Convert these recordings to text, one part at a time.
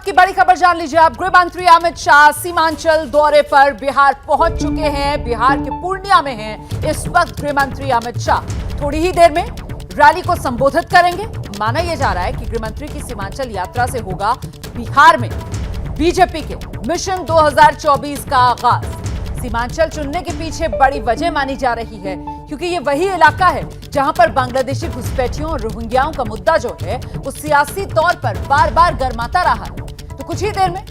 की बड़ी खबर जान लीजिए आप। गृह मंत्री अमित शाह सीमांचल दौरे पर बिहार पहुंच चुके हैं। बिहार के पूर्णिया में हैं इस वक्त गृह मंत्री अमित शाह। थोड़ी ही देर में रैली को संबोधित करेंगे। माना यह जा रहा है कि गृह मंत्री की सीमांचल यात्रा से होगा बिहार में बीजेपी के मिशन 2024 का आगाज। सीमांचल चुनने के पीछे बड़ी वजह मानी जा रही है क्योंकि ये वही इलाका है जहां पर बांग्लादेशी घुसपैठियों और रोहिंग्याओं का मुद्दा जो है वो सियासी तौर पर बार बार गर्माता रहा है। तो कुछ ही देर में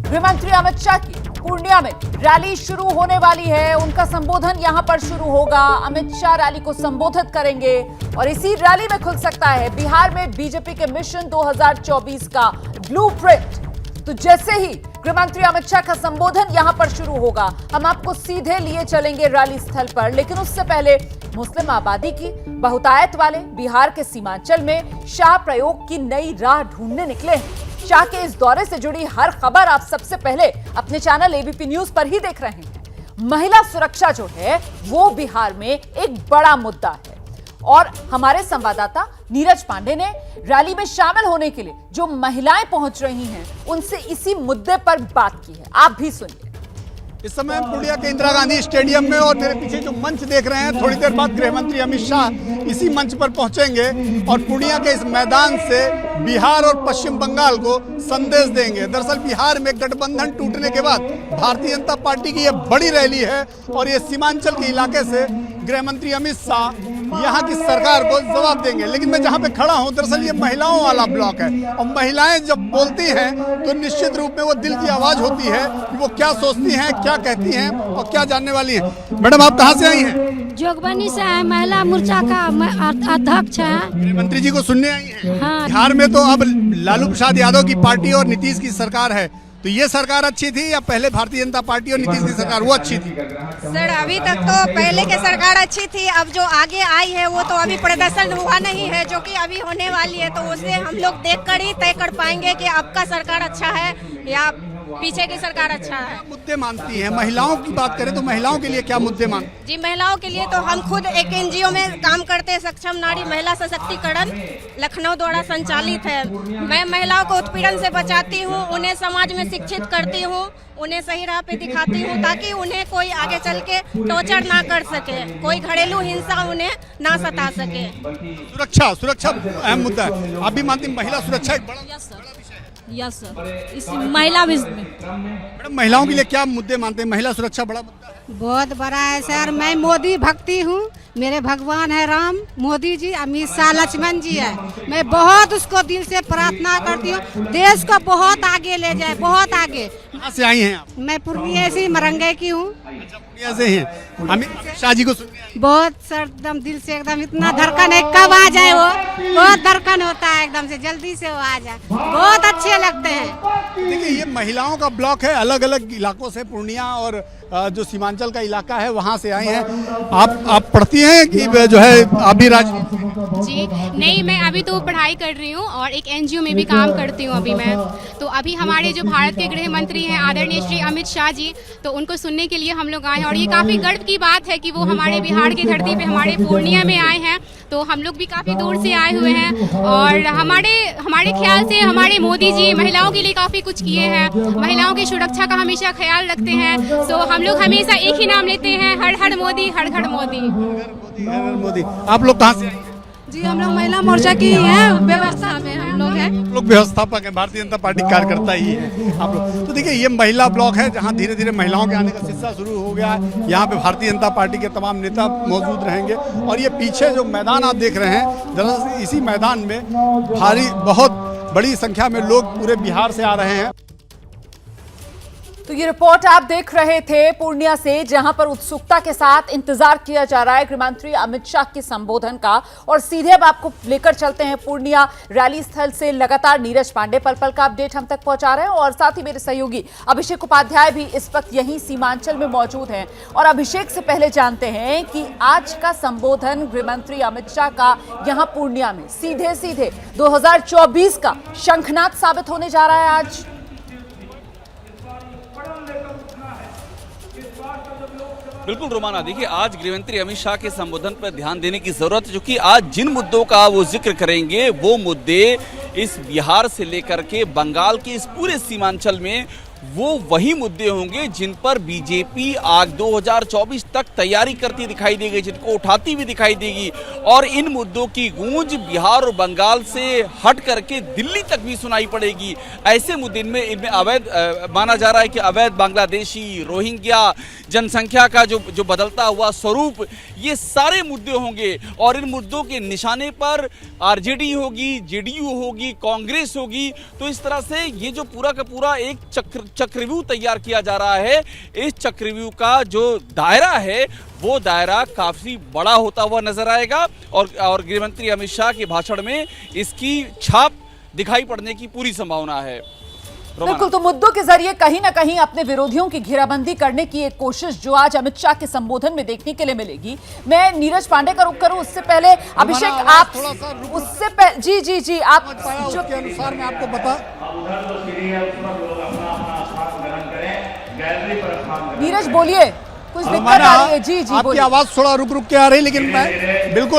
गृह मंत्री अमित शाह की पूर्णिया में रैली शुरू होने वाली है। उनका संबोधन यहां पर शुरू होगा। अमित शाह रैली को संबोधित करेंगे और इसी रैली में खुल सकता है बिहार में बीजेपी के मिशन 2024 का ब्लूप्रिंट। तो जैसे ही गृह मंत्री अमित शाह का संबोधन यहां पर शुरू होगा, हम आपको सीधे लिए चलेंगे रैली स्थल पर। लेकिन उससे पहले मुस्लिम आबादी की बहुतायत वाले बिहार के सीमांचल में शाह प्रयोग की नई राह ढूंढने निकले हैं। शाह के इस दौरे से जुड़ी हर खबर आप सबसे पहले अपने चैनल एबीपी न्यूज पर ही देख रहे हैं। महिला सुरक्षा जो है वो बिहार में एक बड़ा मुद्दा है और हमारे संवाददाता नीरज पांडे ने रैली में शामिल होने के लिए जो महिलाएं पहुंच रही हैं उनसे इसी मुद्दे पर बात की है। आप भी सुनिए। इस समय पूर्णिया के इंदिरा गांधी स्टेडियम में और मेरे पीछे जो मंच देख रहे हैं, थोड़ी देर बाद गृह मंत्री अमित शाह इसी मंच पर पहुंचेंगे और पूर्णिया के इस मैदान से बिहार और पश्चिम बंगाल को संदेश देंगे। दरअसल बिहार में गठबंधन टूटने के बाद भारतीय जनता पार्टी की यह बड़ी रैली है और ये सीमांचल के इलाके से गृह मंत्री अमित शाह यहाँ की सरकार को जवाब देंगे। लेकिन मैं जहाँ पे खड़ा हूँ दरअसल ये महिलाओं वाला ब्लॉक है और महिलाएं जब बोलती हैं तो निश्चित रूप में वो दिल की आवाज होती है कि वो क्या सोचती हैं, क्या कहती हैं और क्या जानने वाली हैं। मैडम आप कहाँ से आई हैं? जोगबनी से है, महिला मोर्चा का अध्यक्ष है। गृह मंत्री जी को सुनने आई हैं। हाँ। बिहार में तो अब लालू प्रसाद यादव की पार्टी और नीतीश की सरकार है, तो ये सरकार अच्छी थी या पहले भारतीय जनता पार्टी और नीतीश की सरकार वो अच्छी थी? सर अभी तक तो पहले की सरकार अच्छी थी। अब जो आगे आई है वो तो अभी प्रदर्शन हुआ नहीं है जो कि अभी होने वाली है, तो उसे हम लोग देखकर ही तय कर पाएंगे कि अब का सरकार अच्छा है या पीछे की सरकार अच्छा है। मुद्दे मानती हैं, महिलाओं की बात करें तो महिलाओं के लिए क्या मुद्दे मानती? जी महिलाओं के लिए तो हम खुद एक एनजीओ में काम करते हैं, सक्षम नारी महिला सशक्तिकरण लखनऊ द्वारा संचालित है। मैं महिलाओं को उत्पीड़न से बचाती हूँ, उन्हें समाज में शिक्षित करती हूँ, उन्हें सही राह पे दिखाती हूँ ताकि उन्हें कोई आगे चल के टॉर्चर ना कर सके, कोई घरेलू हिंसा उन्हें ना सता सके। सुरक्षा अहम मुद्दा है। आप भी मानती महिला सुरक्षा एक बड़ा यस सर, इस महिला भी मैडम महिलाओं के लिए क्या मुद्दे मानते हैं? महिला सुरक्षा बड़ा मुद्दा है। बहुत बड़ा है सर। मैं मोदी भक्ति हूँ, मेरे भगवान है राम, मोदी जी, अमित शाह, लक्ष्मण जी है। मैं बहुत उसको दिल से प्रार्थना करती हूँ देश को बहुत आगे ले जाए, बहुत आगे। कहाँ से आई हैं आप? मैं पूर्णिया से मरंगे की हूँ। पूर्णिया से हैं। अमित शाह जी को सुनने आई हैं। बहुत सर एकदम दिल से एकदम इतना धड़कन है, कब आ जाए वो, बहुत धड़कन होता है एकदम से, जल्दी से वो आ जाए, बहुत अच्छे लगते हैं। देखिए ये महिलाओं का ब्लॉक है, अलग अलग इलाकों से पूर्णिया और जो सीमांचल का इलाका है वहाँ से आई हैं। आप पढ़ती हैं कि जो है आप भी जी नहीं, मैं अभी तो पढ़ाई कर रही हूँ और एक एनजीओ में भी काम करती हूँ अभी मैं। तो अभी हमारे जो भारत के गृह मंत्री हैं आदरणीय श्री अमित शाह जी, तो उनको सुनने के लिए हम लोग आए हैं और ये काफ़ी गर्व की बात है कि वो हमारे बिहार की धरती पे हमारे पूर्णिया में आए हैं। तो हम लोग भी काफ़ी दूर से आए हुए हैं और हमारे ख्याल से हमारे मोदी जी महिलाओं के लिए काफ़ी कुछ किए हैं, महिलाओं की सुरक्षा का हमेशा ख्याल रखते हैं। तो हम लोग हमेशा एक ही नाम लेते हैं, हर हर मोदी, हर घर मोदी। मोदी। आप लोग कहाँ से? जी हम लोग महिला मोर्चा की हैं, व्यवस्था में हम लोग हैं। लोग व्यवस्थापक हैं, भारतीय जनता पार्टी कार्यकर्ता ही है आप लोग। तो देखिए ये महिला ब्लॉक है जहां धीरे धीरे महिलाओं के आने का सिलसिला शुरू हो गया है। यहाँ पे भारतीय जनता पार्टी के तमाम नेता मौजूद रहेंगे और ये पीछे जो मैदान आप देख रहे हैं दरअसल इसी मैदान में बहुत बड़ी संख्या में लोग पूरे बिहार से आ रहे हैं। तो ये रिपोर्ट आप देख रहे थे पूर्णिया से, जहां पर उत्सुकता के साथ इंतजार किया जा रहा है गृह मंत्री अमित शाह के संबोधन का। और सीधे अब आपको लेकर चलते हैं पूर्णिया रैली स्थल से। लगातार नीरज पांडे पल पल का अपडेट हम तक पहुंचा रहे हैं और साथ ही मेरे सहयोगी अभिषेक उपाध्याय भी इस वक्त यहीं सीमांचल में मौजूद हैं। और अभिषेक से पहले जानते हैं कि आज का संबोधन गृह मंत्री अमित शाह का यहां पूर्णिया में सीधे सीधे 2024 का शंखनाद साबित होने जा रहा है आज। बिल्कुल रोमाना, देखिए आज गृहमंत्री अमित शाह के संबोधन पर ध्यान देने की जरूरत है, क्योंकि आज जिन मुद्दों का वो जिक्र करेंगे वो मुद्दे इस बिहार से लेकर के बंगाल के इस पूरे सीमांचल में वो वही मुद्दे होंगे जिन पर बीजेपी आज 2024 तक तैयारी करती दिखाई देगी, जिनको उठाती भी दिखाई देगी। और इन मुद्दों की गूंज बिहार और बंगाल से हट करके दिल्ली तक भी सुनाई पड़ेगी। ऐसे मुद्दे इनमें अवैध माना जा रहा है कि अवैध बांग्लादेशी, रोहिंग्या, जनसंख्या का जो बदलता हुआ स्वरूप, ये सारे मुद्दे होंगे। और इन मुद्दों के निशाने पर आरजेडी होगी, जेडीयू होगी, कांग्रेस होगी। तो इस तरह से ये जो पूरा का पूरा एक चक्रव्यूह तैयार किया जा रहा है। इस चक्रव्यूह का जो दायरा है वो दायरा काफी बड़ा होता हुआ नजर आएगा और गृहमंत्री अमित शाह के भाषण में इसकी छाप दिखाई पड़ने की पूरी संभावना है। बिल्कुल, तो मुद्दों के जरिए कहीं ना कहीं अपने विरोधियों की घेराबंदी करने की एक कोशिश जो आज अमित शाह के संबोधन में देखने के लिए मिलेगी। मैं नीरज पांडे का रुख करूं, उससे पहले अभिषेक आप उससे पहले जी आप जो के अनुसार मैं आपको बता नीरज बोलिए, कुछ दिक्कत आ रही है? जी आपकी बोलिए। आवाज थोड़ा रुक रुक के आ रही है, लेकिन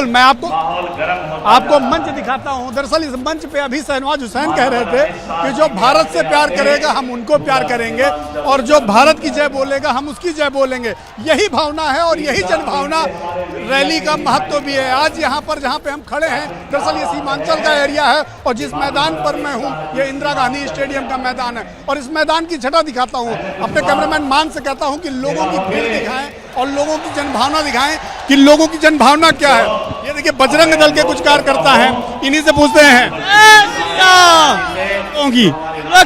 मैं आपको मंच दिखाता हूं। दरअसल इस मंच पे अभी शहनवाज हुसैन कह रहे थे कि जो भारत से प्यार करेगा हम उनको प्यार करेंगे और जो भारत की जय बोलेगा हम उसकी जय बोलेंगे। यही भावना है और यही जनभावना रैली का महत्व भी है। आज यहाँ पर जहाँ पे हम खड़े हैं, दरअसल ये सीमांचल का एरिया है और जिस मैदान पर मैं हूँ ये इंदिरा गांधी स्टेडियम का मैदान है। और इस मैदान की छटा दिखाता हूँ, अपने कैमरामैन मान से कहता हूँ कि लोगों की भीड़ दिखाएं और लोगों की जनभावना दिखाएं कि लोगों की जनभावना क्या है। ये देखिए बजरंग दल के कुछ कार्यकर्ता हैं, इन्हीं से पूछते हैं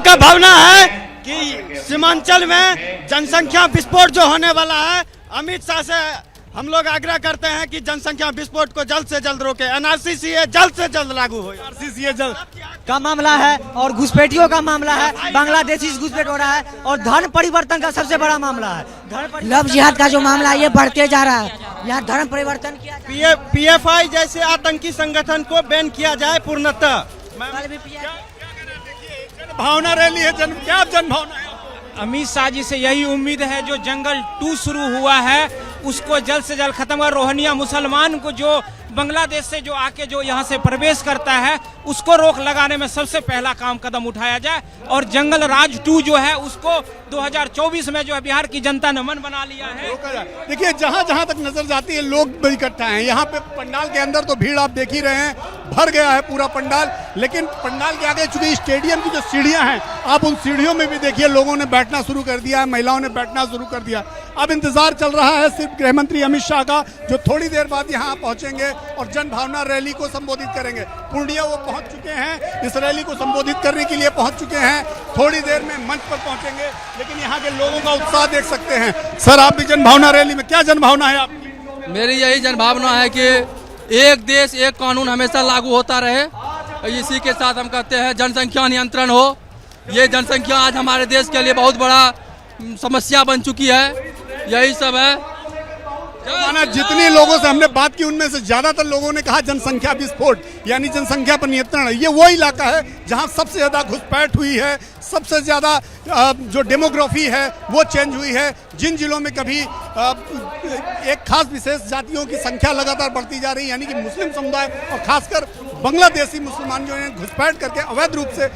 का भावना है कि सीमांचल में जनसंख्या विस्फोट जो होने वाला है। अमित शाह से हम लोग आग्रह करते हैं कि जनसंख्या विस्फोट को जल्द से जल्द रोके। एनआरसी जल्द से जल्द लागू हो। एनआरसी जल्द का मामला है और घुसपैठियों का मामला है, बांग्लादेशी घुसपैठ हो रहा है और धर्म परिवर्तन का सबसे बड़ा मामला है। लव जिहाद का जो मामला है ये बढ़ते जा रहा है। यहाँ धर्म परिवर्तन किया, पीएफआई जैसे आतंकी संगठन को बैन किया जाए पूर्णतः। भावना रैली है, क्या जनभावना है? अमित शाह जी से यही उम्मीद है, जो जंगल 2 शुरू हुआ है उसको जल्द से जल्द खत्म कर। रोहिंग्या मुसलमान को जो बांग्लादेश से जो आके जो यहाँ से प्रवेश करता है उसको रोक लगाने में सबसे पहला कदम उठाया जाए। और जंगल राज 2 जो है उसको 2024 में जो है बिहार की जनता ने मन बना लिया है। देखिए जहाँ जहाँ तक नजर जाती है लोग इकट्ठा हैं। यहाँ पे पंडाल के अंदर तो भीड़ आप देख ही रहे हैं, भर गया है पूरा पंडाल। लेकिन पंडाल के आगे चूंकि स्टेडियम की जो सीढ़ियाँ हैं, आप उन सीढ़ियों में भी देखिए लोगों ने बैठना शुरू कर दिया है, महिलाओं ने बैठना शुरू कर दिया। अब इंतजार चल रहा है सिर्फ गृहमंत्री अमित शाह का, जो थोड़ी देर बाद यहाँ पहुंचेंगे और जनभावना रैली को संबोधित करेंगे। पूर्णिया वो पहुंच चुके हैं, इस रैली को संबोधित करने के लिए पहुंच चुके हैं। थोड़ी देर में मंच पर पहुंचेंगे, लेकिन यहाँ के लोगों का उत्साह देख सकते हैं। सर आप भी जनभावना रैली में, क्या जनभावना है आपकी? मेरी यही जनभावना है कि एक देश एक कानून हमेशा लागू होता रहे। इसी के साथ हम कहते हैं जनसंख्या नियंत्रण हो। ये जनसंख्या आज हमारे देश के लिए बहुत बड़ा समस्या बन चुकी है। यही सब है। माना जितने लोगों से हमने बात की उनमें से ज्यादातर लोगों ने कहा जनसंख्या विस्फोट, यानी जनसंख्या पर नियंत्रण। ये वो इलाका है जहां सबसे ज्यादा घुसपैठ हुई है, सबसे ज्यादा जो डेमोग्राफी है वो चेंज हुई है। जिन जिलों में कभी एक खास विशेष जातियों की संख्या लगातार बढ़ती जा रही है, यानी कि मुस्लिम समुदाय और खासकर बांग्लादेशी मुसलमान जो हैं घुसपैठ करके अवैध रूप से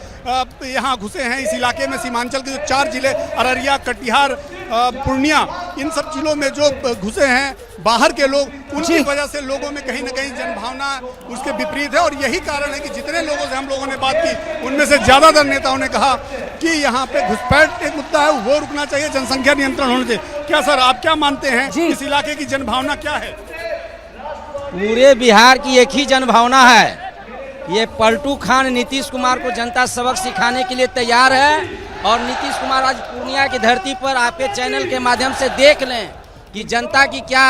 यहाँ घुसे हैं इस इलाके में। सीमांचल के जो 4 जिले अररिया, कटिहार, पूर्णिया, इन सब जिलों में जो घुसे हैं बाहर के लोग, उनकी वजह से लोगों में कहीं ना कहीं जनभावना उसके विपरीत है। और यही कारण है कि जितने लोगों से हम लोगों ने बात की उनमें से ज्यादातर नेताओं ने कहा कि यहाँ पे घुसपैठ एक मुद्दा है वो रुकना चाहिए, जनसंख्या नियंत्रण होना चाहिए। क्या सर आप क्या मानते हैं, इस इलाके की जनभावना क्या है? पूरे बिहार की एक ही जनभावना है। ये पलटू खान नीतीश कुमार को जनता सबक सिखाने के लिए तैयार है। और नीतीश कुमार आज पूर्णिया की धरती पर आपके चैनल के माध्यम से देख लें कि जनता की क्या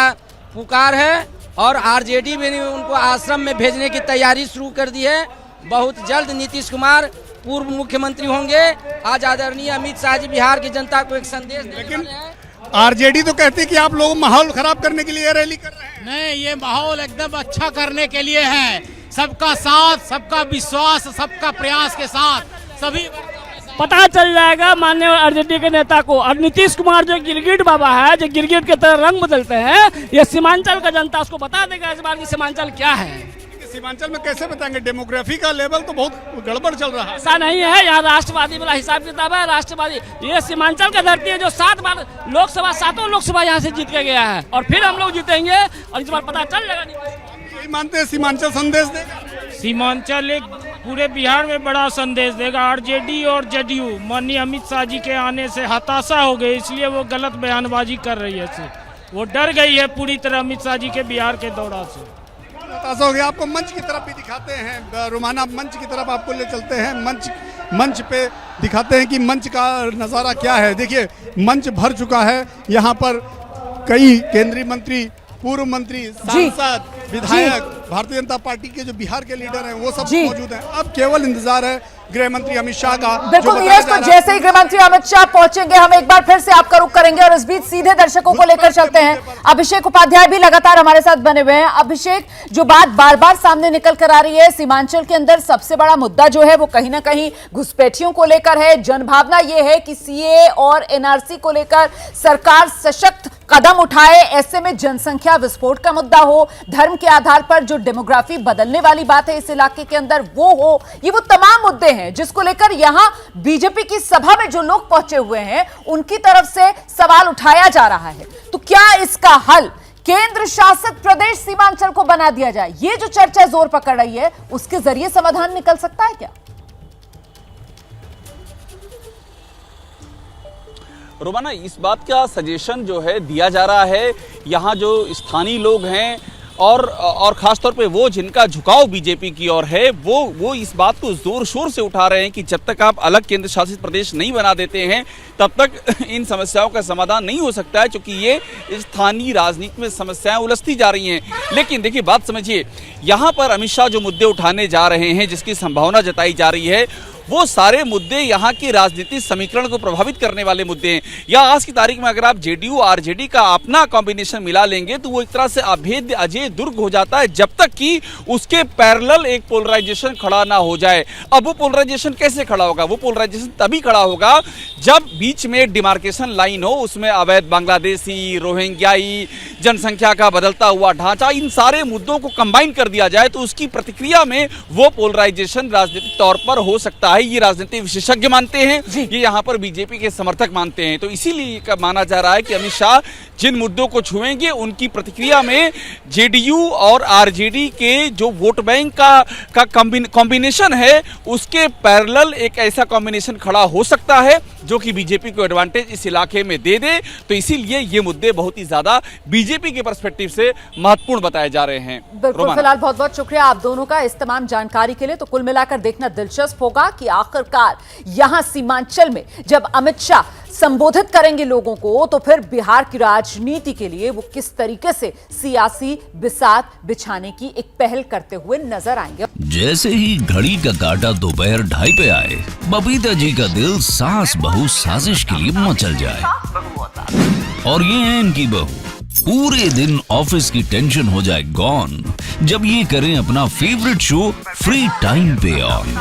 पुकार है। और आरजेडी भी उनको आश्रम में भेजने की तैयारी शुरू कर दी है। बहुत जल्द नीतीश कुमार पूर्व मुख्यमंत्री होंगे। आज आदरणीय अमित शाह जी बिहार की जनता को एक संदेश देने वाले हैं। आरजेडी तो कहती है कि आप लोग माहौल खराब करने के लिए रैली कर रहे हैं। नहीं, ये माहौल एकदम अच्छा करने के लिए है। सबका साथ, सबका विश्वास, सबका प्रयास के साथ सभी पता चल जाएगा माननीय आरजेडी के नेता को। और नीतीश कुमार जो गिरगिट बाबा है, जो गिरगिट के तरह रंग बदलते हैं, ये सीमांचल का जनता उसको बता देगा इस बार की सीमांचल क्या है। सीमांचल में कैसे बताएंगे, डेमोग्राफी का लेवल तो बहुत गड़बड़ चल रहा है। ऐसा नहीं है, यहाँ राष्ट्रवादी वाला हिसाब किताब है। राष्ट्रवादी ये सीमांचल का धरती है जो 7 बार लोकसभा, 7 लोकसभा यहाँ से जीत के गया है और फिर हम लोग जीतेंगे और इस बार पता चल जाएगा। यही मानते हैं सीमांचल संदेश देगा? सीमांचल एक पूरे बिहार में बड़ा संदेश देगा। आरजेडी और जेडीयू माननीय अमित शाह जी के आने से हताशा हो गई, इसलिए वो गलत बयानबाजी कर रही है। वो डर गई है पूरी तरह अमित शाह जी के बिहार के दौरा से। हताशा हो गया। आपको मंच की तरफ भी दिखाते हैं, रोमाना मंच की तरफ आपको ले चलते हैं। मंच पे दिखाते हैं कि मंच का नज़ारा क्या है। देखिए मंच भर चुका है, यहाँ पर कई केंद्रीय मंत्री, पूर्व मंत्री, सांसद, विधायक, भारतीय जनता पार्टी के जो बिहार के लीडर हैं वो सब मौजूद हैं। अब केवल इंतजार है गृह मंत्री अमित शाह का। बिल्कुल नीरज, तो जैसे ही गृह मंत्री अमित शाह पहुंचेंगे हम एक बार फिर से आपका रुख करेंगे और इस बीच सीधे दर्शकों को लेकर चलते हैं। अभिषेक उपाध्याय भी लगातार हमारे साथ बने हुए हैं। अभिषेक, जो बात बार बार सामने निकल कर आ रही है, सीमांचल के अंदर सबसे बड़ा मुद्दा जो है वो कहीं ना कहीं घुसपैठियों को लेकर है। जनभावना ये है कि सीए और एनआरसी को लेकर सरकार सशक्त कदम उठाए, ऐसे में जनसंख्या विस्फोट का मुद्दा हो, धर्म के आधार पर जो डेमोग्राफी बदलने वाली बात है इस इलाके के अंदर वो हो। ये वो तमाम मुद्दे हैं जिसको लेकर यहां बीजेपी की सभा में जो लोग पहुंचे हुए हैं उनकी तरफ से सवाल उठाया जा रहा है। तो क्या इसका हल केंद्र शासित प्रदेश सीमांचल को बना दिया जाए, ये जो चर्चा जोर पकड़ रही है, उसके जरिए समाधान निकल सकता है क्या? रोमाना, इस बात का सजेशन जो है दिया जा रहा है, यहाँ जो स्थानीय लोग हैं और खास तौर पे वो जिनका झुकाव बीजेपी की ओर है, वो इस बात को जोर शोर से उठा रहे हैं कि जब तक आप अलग केंद्र शासित प्रदेश नहीं बना देते हैं तब तक इन समस्याओं का समाधान नहीं हो सकता है, क्योंकि ये स्थानीय राजनीति में समस्याएं उलझती जा रही हैं। लेकिन देखिए बात समझिए, यहाँ पर अमित शाह जो मुद्दे उठाने जा रहे हैं, जिसकी संभावना जताई जा रही है, वो सारे मुद्दे यहाँ के राजनीतिक समीकरण को प्रभावित करने वाले मुद्दे हैं। या आज की तारीख में अगर आप जेडीयू आरजेडी का अपना कॉम्बिनेशन मिला लेंगे तो वो एक तरह से अभेद्य अजय दुर्ग हो जाता है, जब तक कि उसके पैरेलल एक पोलराइजेशन खड़ा ना हो जाए। अब वो पोलराइजेशन कैसे खड़ा होगा? वो पोलराइजेशन तभी खड़ा होगा जब बीच में डिमार्केशन लाइन हो, उसमें अवैध बांग्लादेशी, रोहिंग्याई, जनसंख्या का बदलता हुआ ढांचा, इन सारे मुद्दों को कंबाइन कर दिया जाए तो उसकी प्रतिक्रिया में वो पोलराइजेशन राजनीतिक तौर पर हो सकता है। ये राजनीतिक विशेषज्ञ मानते हैं, ये यहाँ पर बीजेपी के समर्थक मानते हैं। तो इसीलिए माना जा रहा है कि अमित शाह जिन मुद्दों को छुएंगे उनकी प्रतिक्रिया में जेडीयू और आरजेडी के जो वोट बैंक का कॉम्बिनेशन है, उसके पैरेलल एक ऐसा कॉम्बिनेशन खड़ा हो सकता है जो कि बीजेपी को एडवांटेज इस इलाके में दे दे। तो इसीलिए ये मुद्दे बहुत ही ज्यादा बीजेपी के पर्सपेक्टिव से महत्वपूर्ण बताए जा रहे हैं। बिल्कुल, फिलहाल बहुत बहुत शुक्रिया आप दोनों का इस तमाम जानकारी के लिए। तो कुल मिलाकर देखना दिलचस्प होगा कि आखिरकार यहां सीमांचल में जब अमित शाह संबोधित करेंगे लोगों को, तो फिर बिहार की राजनीति के लिए वो किस तरीके से सियासी बिसात बिछाने की एक पहल करते हुए नजर आएंगे। जैसे ही घड़ी का काटा दोपहर 2:30 पे आए, बबीता जी का दिल सास बहू साजिश के लिए मचल जाए। और ये है इनकी बहू, पूरे दिन ऑफिस की टेंशन हो जाए गॉन जब ये करें अपना फेवरेट शो फ्री टाइम पे ऑन।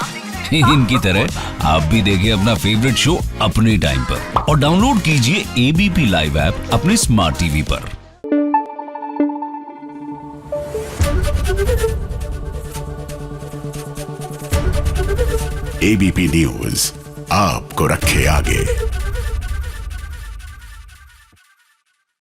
इनकी तरह आप भी देखें अपना फेवरेट शो अपने टाइम पर और डाउनलोड कीजिए एबीपी लाइव ऐप अपने स्मार्ट टीवी पर। एबीपी न्यूज आपको रखे आगे।